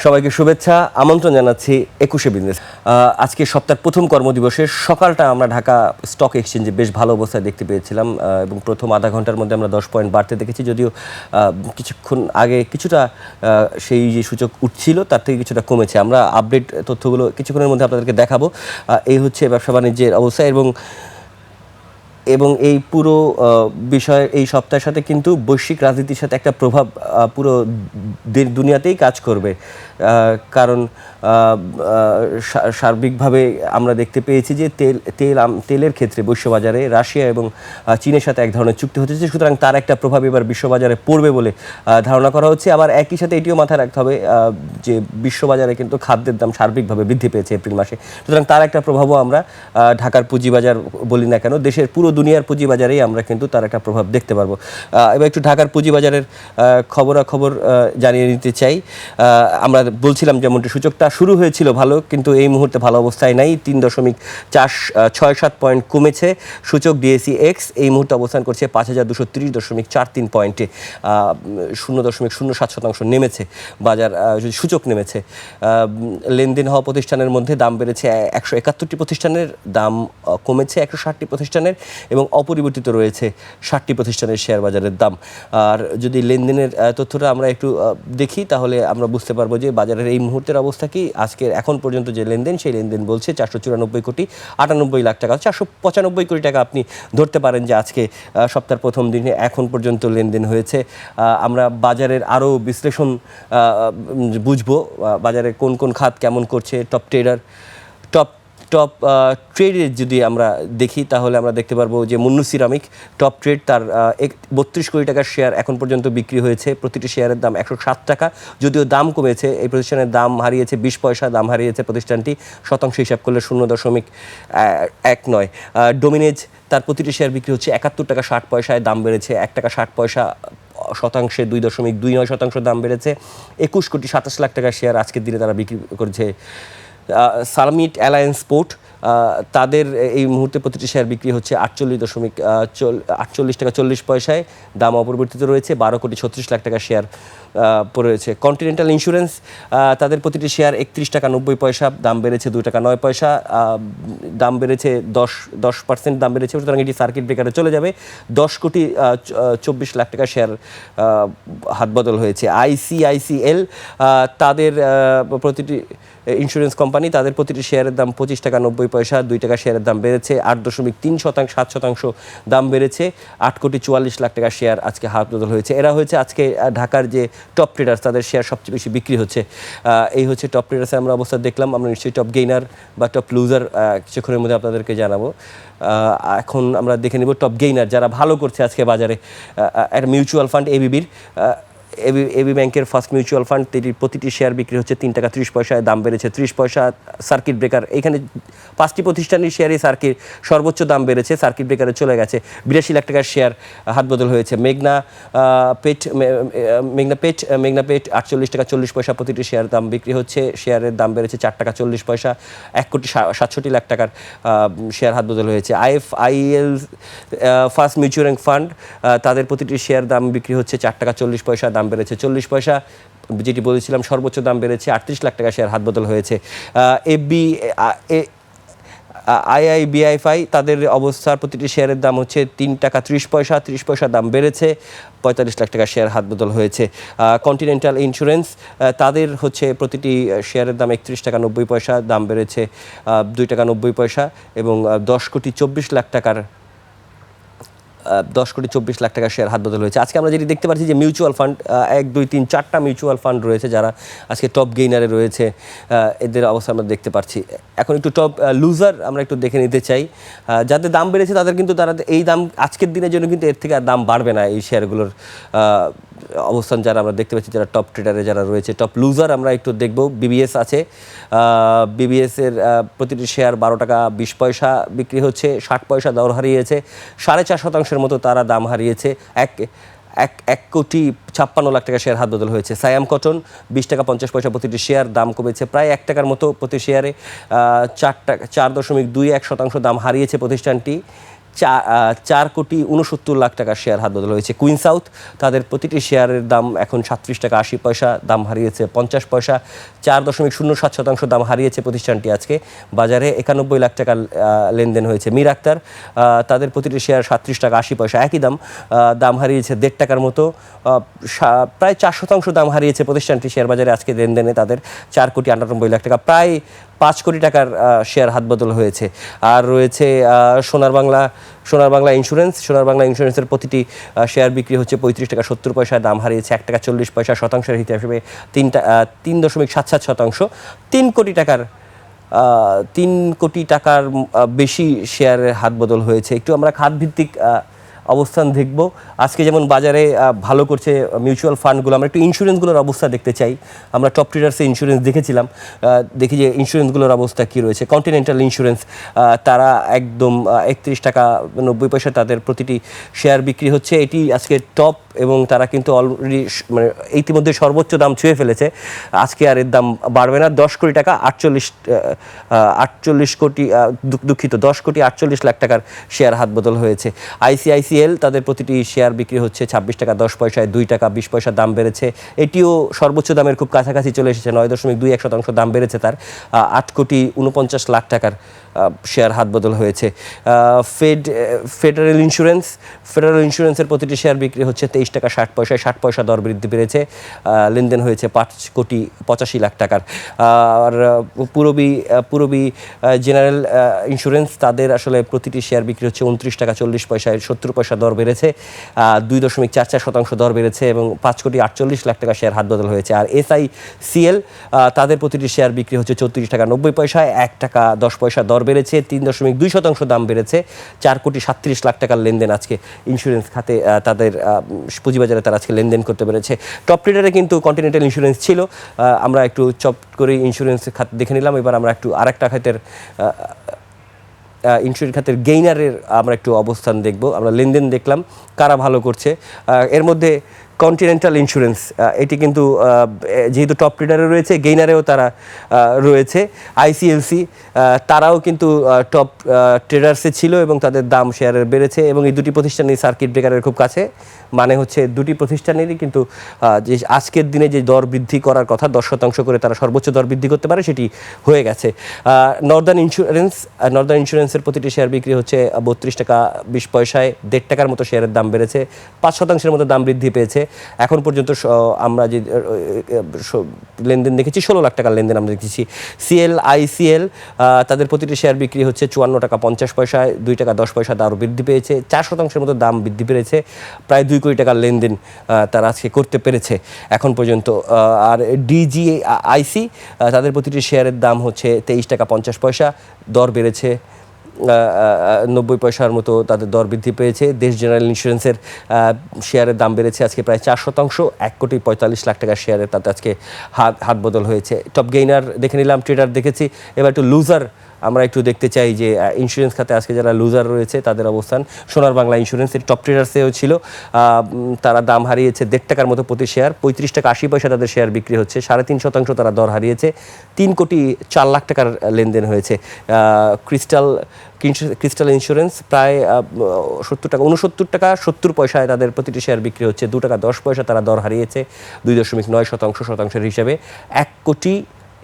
সবাইকে শুভেচ্ছা, আমন্ত্রণ জানাচ্ছি ২১শে বিজনেস। আজকে সপ্তাহের প্রথম কর্মদিবসের সকালটা আমরা ঢাকা স্টক এক্সচেঞ্জে বেশ ভালো অবস্থায় দেখতে পেয়েছিলাম এবং প্রথম আধা ঘন্টার মধ্যে আমরা 10 পয়েন্ট বাড়তে দেখেছি। যদিও কিছুক্ষণ আগে কিছুটা সেই যে সূচক উঠছিল তার থেকে কিছুটা কমেছে। আমরা আপডেট তথ্যগুলো কিছুক্ষণের মধ্যে আপনাদেরকে দেখাবো। এই হচ্ছে ব্যবসা বাণিজ্যের অবস্থা এবং এই পুরো বিষয় এই সপ্তাহের সাথে কিন্তু বৈশ্বিক রাজনীতির সাথে একটা প্রভাব পুরো দুনিয়াতেই কাজ করবে। কারণ সার্বিকভাবে আমরা দেখতে পেয়েছি যে তেলের ক্ষেত্রে বিশ্ববাজারে রাশিয়া এবং চীনের সাথে এক ধরনের চুক্তি হচ্ছে, সুতরাং তার একটা প্রভাব এবার বিশ্ববাজারে পড়বে বলে ধারণা করা হচ্ছে। আবার একই সাথে এটিও মাথায় রাখতে হবে যে বিশ্ববাজারে কিন্তু খাদ্যের দাম সার্বিকভাবে বৃদ্ধি পেয়েছে এপ্রিল মাসে, সুতরাং তার একটা প্রভাবও আমরা ঢাকার পুঁজিবাজার বলি না কেন, দেশের পুরো দুনিয়ার পুঁজিবাজারেই আমরা কিন্তু তার একটা প্রভাব দেখতে পারবো। এবার একটু ঢাকার পুঁজিবাজারের খবরাখবর জানিয়ে নিতে চাই। আমরা বলছিলাম যেমনটি সূচকটা শুরু হয়েছিল ভালো, কিন্তু এই মুহূর্তে ভালো অবস্থায় নাই। 3.67 পয়েন্ট কমেছে সূচক ডিএসই এক্স, এই মুহূর্তে অবস্থান করছে 5230.43 পয়েন্টে। 0.07% নেমেছে বাজার, সূচক নেমেছে। লেনদেন হওয়া প্রতিষ্ঠানের মধ্যে দাম বেড়েছে 171টি প্রতিষ্ঠানের, দাম কমেছে 160টি প্রতিষ্ঠানের এবং অপরিবর্তিত রয়েছে 60টি প্রতিষ্ঠানের শেয়ার বাজারের দাম। আর যদি লেনদেনের তথ্যটা আমরা একটু দেখি তাহলে আমরা বুঝতে পারবো যে বাজারের এই মুহূর্তের অবস্থা কি। আজকের এখন পর্যন্ত যে লেনদেন, সেই লেনদেন বলছে 494.98 টাকা, 495 কোটি টাকা আপনি ধরতে পারেন যে আজকে সপ্তাহের প্রথম দিনে এখন পর্যন্ত লেনদেন হয়েছে। আমরা বাজারের আরও বিশ্লেষণ বুঝবো, বাজারে কোন কোন খাত কেমন করছে। টপ ট্রেডের যদি আমরা দেখি তাহলে আমরা দেখতে পারবো যে মুন্নু সিরামিক টপ ট্রেড, তার 32 কোটি টাকার শেয়ার এখন পর্যন্ত বিক্রি হয়েছে। প্রতিটি শেয়ারের দাম 107 টাকা, যদিও দাম কমেছে। এই প্রতিষ্ঠানের দাম হারিয়েছে 20 পয়সা, দাম হারিয়েছে প্রতিষ্ঠানটি, শতাংশ হিসাব করলে 0.19। ডোমিনেজ, তার প্রতিটি শেয়ার বিক্রি হচ্ছে 71 টাকা 60 পয়সায়, দাম বেড়েছে 1 টাকা 60 পয়সা, শতাংশে 2.29% দাম বেড়েছে। 21.27 কোটি টাকার শেয়ার আজকের দিনে তারা বিক্রি করেছে। সালমিট অ্যালায়েন্স পোর্ট, তাদের এই মুহূর্তে প্রতিটি শেয়ার বিক্রি হচ্ছে 48 টাকা 40 পয়সায়, দাম অপরিবর্তিত রয়েছে। 12.36 কোটি টাকার শেয়ার পড়ে রয়েছে। কন্টিনেন্টাল ইন্স্যুরেন্স, তাদের প্রতিটি শেয়ার 31 টাকা 90 পয়সা, দাম বেড়েছে 2 টাকা 9 পয়সা, দাম বেড়েছে 10% দাম বেড়েছে, সুতরাং এটি সার্কিট ব্রেকারে চলে যাবে। 10.24 কোটি টাকার শেয়ার হাত বদল হয়েছে। ICICL, তাদের প্রতিটি ইন্স্যুরেন্স কোম্পানি, তাদের প্রতিটি শেয়ারের দাম 25 টাকা 90 পয়সা, 2 টাকা শেয়ারের দাম বেড়েছে। 8.3% দাম বেড়েছে। 8.44 কোটি টাকার শেয়ার আজকে হাত বদল হয়েছে। এরা হয়েছে আজকে ঢাকার যে টপ ট্রেডার্স, তাদের শেয়ার সবচেয়ে বেশি বিক্রি হচ্ছে। এই হচ্ছে টপ ট্রেডার্সে আমরা অবস্থা দেখলাম। আমরা নিশ্চয়ই টপ গেইনার বা টপ লুজার কিছুক্ষণের মধ্যে আপনাদেরকে জানাবো। এখন আমরা দেখে নেব টপ গেইনার যারা ভালো করছে আজকে বাজারে। একটা মিউচুয়াল ফান্ড এবি ব্যাংকের ফার্স্ট মিউচুয়াল ফান্ড, প্রতিটি শেয়ার বিক্রি হচ্ছে 3 টাকা 30 পয়সায়, দাম বেড়েছে 30 পয়সা। সার্কিট ব্রেকার, এখানে 5টি প্রতিষ্ঠানের শেয়ারই সর্বোচ্চ দাম বেড়েছে, সার্কিট ব্রেকারে চলে গেছে। 82 লাখ টাকার শেয়ার হাত বদল হয়েছে। মেঘনা পেট 48 টাকা 40 পয়সা প্রতিটি শেয়ার দাম বিক্রি হচ্ছে, শেয়ারের দাম বেড়েছে 4 টাকা 40 পয়সা। 1.67 কোটি টাকার শেয়ার হাত বদল হয়েছে। IFIL ফার্স্ট মিউচুয়াল ফান্ড, তাদের প্রতিটি শেয়ার দাম বিক্রি হচ্ছে 4 টাকা 40 পয়সা, দাম বেড়েছে 40 পয়সা। যেটি বলেছিলাম সর্বোচ্চ দাম বেড়েছে, 38 লাখ টাকা শেয়ার হাত বদল হয়েছে। IIBIFI, তাদের অবস্থার প্রতিটি শেয়ারের দাম হচ্ছে 3 টাকা 30 পয়সা, 30 পয়সা দাম বেড়েছে। 45 লাখ টাকা শেয়ার হাত বদল হয়েছে। কন্টিনেন্টাল ইন্স্যুরেন্স, তাদের হচ্ছে প্রতিটি শেয়ারের দাম 31 টাকা 90 পয়সা, দাম বেড়েছে 2 টাকা 90 পয়সা এবং 10.24 কোটি টাকার 10.24 কোটি টাকার শেয়ার হাত বদল হয়েছে। আজকে আমরা যেটি দেখতে পাচ্ছি যে মিউচুয়াল ফান্ড 1 2 3 4টা মিউচুয়াল ফান্ড রয়েছে যারা আজকে টপ গেইনারে রয়েছে, এদের অবস্থা আমরা দেখতে পাচ্ছি। এখন একটু টপ লুজার আমরা একটু দেখে নিতে চাই। যাদের দাম বেড়েছে তাদের কিন্তু তারা এই দাম আজকের দিনের জন্য কিন্তু এর থেকে আর দাম বাড়বে না। এই শেয়ারগুলোর অবস্থান যারা আমরা দেখতে পাচ্ছি, যারা টপ ট্রেডারে যারা রয়েছে। টপ লুজার আমরা একটু দেখব। বিবিএস আছে, বিবিএসের প্রতিটি শেয়ার 12 টাকা 20 পয়সা বিক্রি হচ্ছে, 60 পয়সা দর হারিয়েছে। 4.5% মতো তারা দাম হারিয়েছে। 1,56,00,000 টাকা শেয়ার হাত বদল হয়েছে। সায়াম কটন 20 টাকা 50 পয়সা প্রতিটি শেয়ার, দাম কমেছে প্রায় 1 টাকার মতো প্রতি শেয়ারে। 4.21% দাম হারিয়েছে প্রতিষ্ঠানটি। 4,69,00,000 টাকার শেয়ার হাত বদল হয়েছে। কুইন সাউথ তাদের প্রতিটি শেয়ারের দাম এখন 37 টাকা 80 পয়সা, দাম হারিয়েছে 50 পয়সা, 4.07% দাম হারিয়েছে প্রতিষ্ঠানটি আজকে বাজারে। 91 লাখ টাকা লেনদেন হয়েছে। মীর আক্তার তাদের প্রতিটি শেয়ার 37 টাকা 80 পয়সা, একই দাম, দাম হারিয়েছে 1.5 টাকার মতো, প্রায় 4% দাম হারিয়েছে প্রতিষ্ঠানটি শেয়ার বাজারে আজকে লেনদেনে। তাদের 4,98,00,000 টাকা, প্রায় 5 কোটি টাকার শেয়ার হাত বদল হয়েছে। আর রয়েছে সোনার বাংলা ইন্স্যুরেন্সের প্রতিটি শেয়ার বিক্রি হচ্ছে 35 টাকা 70 পয়সা, দাম হারিয়েছে 1 টাকা 40 পয়সা, শতাংশের হিসাবে 3.77%। 3 কোটি টাকার বেশি শেয়ারের হাত বদল হয়েছে। একটু আমরা খাতভিত্তিক অবস্থান দেখব। আজকে যেমন বাজারে ভালো করছে মিউচুয়াল ফান্ডগুলো, আমরা একটু ইন্স্যুরেন্সগুলোর অবস্থা দেখতে চাই। আমরা টপ ট্রেডার্সে ইন্স্যুরেন্স দেখেছিলাম, দেখি যে ইন্স্যুরেন্সগুলোর অবস্থা কী রয়েছে। কন্টিনেন্টাল ইন্স্যুরেন্স তারা একদম 31 টাকা 90 পয়সা তাদের প্রতিটি শেয়ার বিক্রি হচ্ছে। এটি আজকে টপ এবং তারা কিন্তু অলরেডি মানে ইতিমধ্যে সর্বোচ্চ দাম ছুঁয়ে ফেলেছে। আজকে আর এর দাম বাড়বে না। 10 কোটি টাকা 48 কোটি, দুঃখিত, 10 কোটি 48 লাখ টাকার শেয়ার হাত বদল হয়েছে। ICICL তাদের প্রতিটি শেয়ার বিক্রি হচ্ছে 26 টাকা 10 পয়সায়, 2 টাকা 20 পয়সা দাম বেড়েছে। এটিও সর্বোচ্চ দামের খুব কাছাকাছি চলে এসেছে, 9.21% দাম বেড়েছে তার। 8 কোটি 49 লাখ টাকার শেয়ার হাত বদল হয়েছে। ফেডারেল ইন্স্যুরেন্সের প্রতিটি শেয়ার বিক্রি হচ্ছে 23 টাকা 60 পয়সায়, 60 পয়সা দর বৃদ্ধি পেয়েছে। লেনদেন হয়েছে 5 কোটি 85 লাখ টাকার। আর পূরবী জেনারেল ইন্স্যুরেন্স তাদের আসলে প্রতিটি শেয়ার বিক্রি হচ্ছে 29 টাকা 40 পয়সায়, 70 পয়সা দর বেড়েছে, 2.44% দর বেড়েছে এবং 5 কোটি 48 লাখ টাকা শেয়ার হাত বদল হয়েছে। আর SICL তাদের প্রতিটি শেয়ার বিক্রি হচ্ছে 34 টাকা 90 পয়সায়, 1 টাকা 10 পয়সা দর বেড়েছে, 3.2% দাম বেড়েছে। 4 কোটি 37 লাখ টাকার লেনদেন আজকে ইন্স্যুরেন্স খাতে তাদের পুঁজিবাজারে তারা আজকে লেনদেন করতে পেরেছে। টপ ট্রেডারে কিন্তু কন্টিনেন্টাল ইন্স্যুরেন্স ছিল। আমরা একটু চপ করে ইন্স্যুরেন্স খাত দেখে নিলাম। এবার আমরা একটু আরেকটা খাতের ইন্স্যুরেন্স খাতের গেইনারের আমরা একটু অবস্থান দেখব। আমরা লেনদেন দেখলাম কারা ভালো করছে। এর মধ্যে কন্টিনেন্টাল ইন্স্যুরেন্স এটি কিন্তু যেহেতু টপ ট্রেডারে রয়েছে, গেইনারেও তারা রয়েছে। ICLC তারাও কিন্তু টপ ট্রেডার্সে ছিল এবং তাদের দাম শেয়ারের বেড়েছে এবং এই দুটি প্রতিষ্ঠানই সার্কিট ব্রেকারের খুব কাছে। মানে হচ্ছে দুটি প্রতিষ্ঠানেরই কিন্তু যে আজকের দিনে যে দর বৃদ্ধি করার কথা 10% করে তারা সর্বোচ্চ দর বৃদ্ধি করতে পারে সেটি হয়ে গেছে। নর্দার্ন ইন্স্যুরেন্সের প্রতিটি শেয়ার বিক্রি হচ্ছে 32 টাকা 20 পয়সায়, 1.5 টাকার মতো শেয়ারের দাম বেড়েছে, 5% মতো দাম বৃদ্ধি পেয়েছে। এখন পর্যন্ত আমরা যে লেনদেন দেখেছি 16 লাখ টাকার লেনদেন আমরা দেখেছি। ICL তাদের প্রতিটি শেয়ার বিক্রি হচ্ছে 54 টাকা 50 পয়সায়, 2 টাকা 10 পয়সা দারও বৃদ্ধি পেয়েছে, 4% মতো দাম বৃদ্ধি পেয়েছে, প্রায় 2 কোটি টাকার লেনদেন তারা আজকে করতে পেরেছে এখন পর্যন্ত। আর DGIC তাদের প্রতিটি শেয়ারের দাম হচ্ছে 23 টাকা 50 পয়সা, দর বেড়েছে 90 পয়সার মতো তাদের দর বৃদ্ধি পেয়েছে। দেশ জেনারেল ইন্স্যুরেন্সের শেয়ারের দাম বেড়েছে আজকে প্রায় 4%, 1 কোটি 45 লাখ টাকার শেয়ারের তাতে আজকে হাত বদল হয়েছে। টপ গেইনার দেখে নিলাম, ট্রেডার দেখেছি। এবার একটু লুজার আমরা একটু দেখতে চাই যে ইন্স্যুরেন্স খাতে আজকে যারা লুজার রয়েছে তাদের অবস্থান। সোনার বাংলা ইন্স্যুরেন্সের টপ ট্রেডার্সেও ছিল, তারা দাম হারিয়েছে 1.5 টাকার মতো প্রতি শেয়ার, 35 টাকা 80 পয়সা তাদের শেয়ার বিক্রি হচ্ছে, 3.5% তারা দর হারিয়েছে, 3 কোটি 4 লাখ টাকার লেনদেন হয়েছে। ক্রিস্টাল ইন্স্যুরেন্স প্রায় 69 টাকা 70 পয়সায় তাদের প্রতিটি শেয়ার বিক্রি হচ্ছে, 2 টাকা 10 পয়সা তারা দর হারিয়েছে, 2.9% হিসাবে 1 কোটি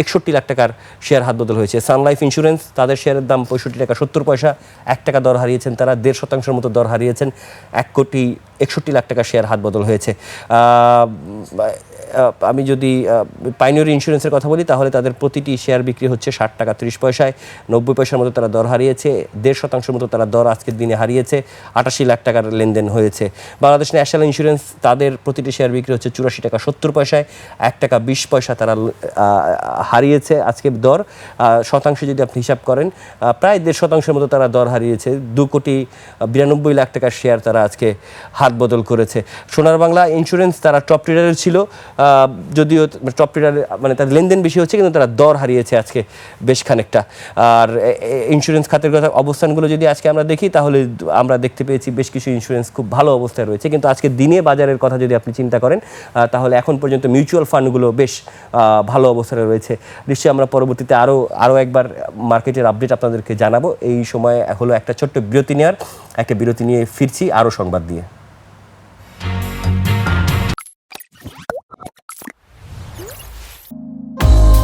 61 লাখ টাকার শেয়ার হাত বদল হয়েছে। সান লাইফ ইন্স্যুরেন্স তাদের শেয়ারের দাম 65 টাকা 70 পয়সা, 1 টাকা দর হারিয়েছেন তারা, 1.5% মতো দর হারিয়েছেন, 1 কোটি 61 লাখ টাকার শেয়ার হাত বদল হয়েছে। আমি যদি পাইনিয়র ইন্স্যুরেন্সের কথা বলি তাহলে তাদের প্রতিটি শেয়ার বিক্রি হচ্ছে 60 টাকা 30 পয়সায়, 90 পয়সার মতো তারা দর হারিয়েছে, 1.5% মতো তারা দর আজকের দিনে হারিয়েছে, 88 লাখ টাকার লেনদেন হয়েছে। বাংলাদেশ ন্যাশনাল ইন্স্যুরেন্স তাদের প্রতিটি শেয়ার বিক্রি হচ্ছে 84 টাকা 70 পয়সায়, 1 টাকা 20 পয়সা তারা হারিয়েছে আজকে দর। শতাংশে যদি আপনি হিসাব করেন প্রায় 1.5% মতো তারা দর হারিয়েছে, 2 কোটি 92 লাখ টাকার শেয়ার তারা আজকে হাত বদল করেছে। সোনার বাংলা ইন্স্যুরেন্স তারা টপ ট্রেডারের ছিল, যদিও টপ ট্রেডার মানে তার লেনদেন বেশি হচ্ছে, কিন্তু তারা দর হারিয়েছে আজকে বেশ খানিকটা। আর ইন্স্যুরেন্স খাতের কথা অবস্থানগুলো যদি আজকে আমরা দেখি, তাহলে আমরা দেখতে পেয়েছি বেশ কিছু ইন্স্যুরেন্স খুব ভালো অবস্থায় রয়েছে। কিন্তু আজকে দিনে বাজারের কথা যদি আপনি চিন্তা করেন, তাহলে এখন পর্যন্ত মিউচুয়াল ফান্ডগুলো বেশ ভালো অবস্থায় রয়েছে। নিশ্চয়ই আমরা পরবর্তীতে আরও একবার মার্কেটের আপডেট আপনাদেরকে জানাবো। এই সময় হলো একটা ছোট্ট বিরতি নেওয়ার, একটা বিরতি নিয়ে ফিরছি আরও সংবাদ দিয়ে।